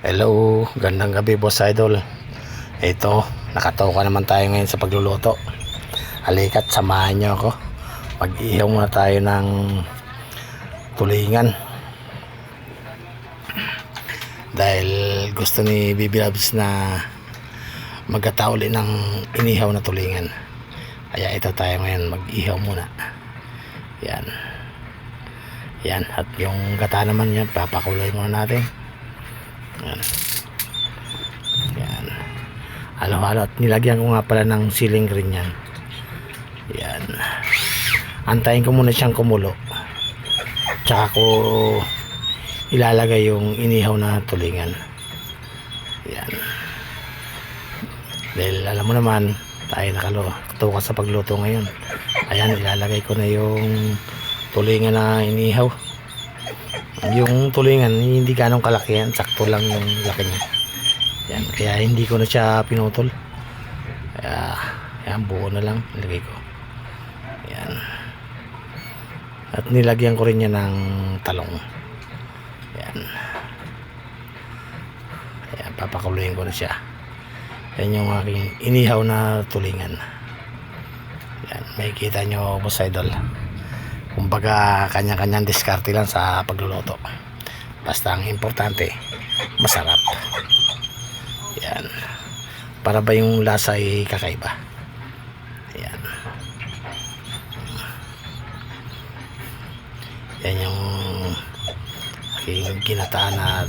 Hello, gandang gabi boss idol. Ito, nakatoka naman tayo ngayon sa pagluluto. Halika't samahan nyo ako. Mag-ihaw muna tayo ng tulingan. Dahil gusto ni Bibi Labs na magkata uli ng inihaw na tulingan. Kaya ito tayo ngayon, mag-ihaw muna. Yan. Yan, at yung gata naman yan, papakulay muna natin. Yan. Yan. Halo-halo at nilagyan ko nga pala ng siling green yan. Yan. Antayin ko muna siyang kumulo. Tsaka ko ilalagay yung inihaw na tulingan. Yan. Dahil alam mo naman, tayo nakatuka sa pagluto ngayon. Ayan, ilalagay ko na yung tulingan na inihaw. Yung tulingan hindi ganong kalaki yan, sakto lang yung laki niya. Yan, kaya hindi ko na siya pinutol. Kaya yan, buo na lang nilagay ko. Yan. At nilagyan ko rin niya ng talong. Yan. Ayan, papakuluin ko na siya. Yan yung aking inihaw na tulingan. Yan, makikita nyo boss idol. Kumbaga kanya-kanyang diskarte lang sa pagluluto. Basta ang importante masarap. Yan. Para ba yung lasa ay kakaiba. Yan. Yan yung aking ginataan na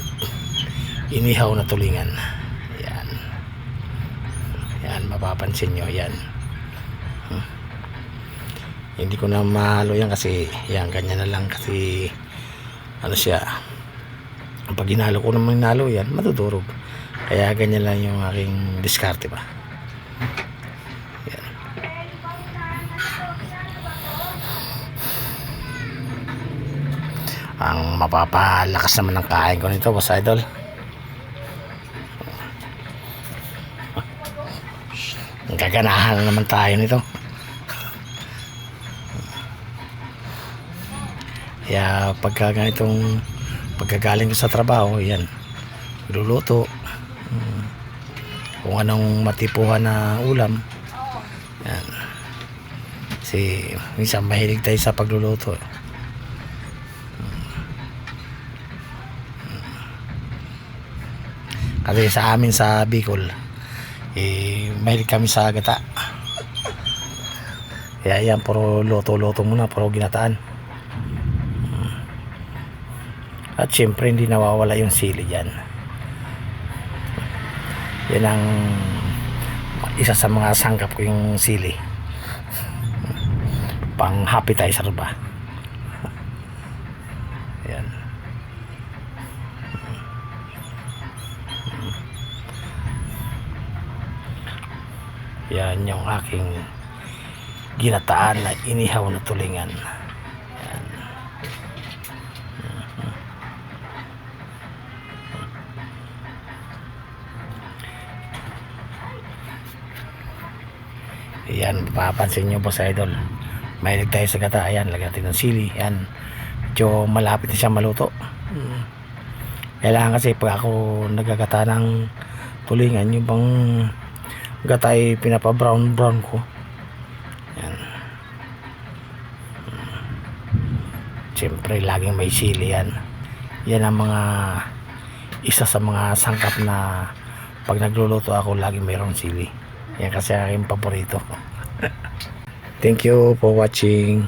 inihaw na tulingan. Yan. Yan, mapapansin nyo yan. Hindi ko na mahalo yan kasi yan, ganyan na lang kasi ano siya, pag hinalo ko naman hinalo yan, matudurog. Kaya ganyan lang yung aking diskarte pa. Yan. Ang mapapalakas naman ng kain ko nito boss idol. Ang gaganahan na naman tayo nito. Kaya pagka ganitong pagkagaling ko sa trabaho, yan, luluto kung anong matipuhan na ulam. Yan. Kasi minsan mahilig tayo sa pagluluto. Kasi sa amin sa Bicol, mahilig kami sa gata. Kaya yan, puro luto-luto muna, puro ginataan. At syempre hindi nawawala yung sili dyan. Yan ang isa sa mga sangkap ko, yung sili. Pang appetizer ba. Yan. Yan yung aking ginataan na inihaw na tulingan. Yan, papansin nyo boss idol, mahilig tayo sa gata. Ayan, lagyan natin ng sili. Yan, medyo malapit na siya maluto. Kailangan kasi pag ako nagagata ng tulingan, yung bang gata ay pinapa brown ko. Yan. Siyempre laging may sili yan. Yan ang mga isa sa mga sangkap na pag nagluluto ako laging mayroong sili. Yan kasi aking paborito. Thank you for watching.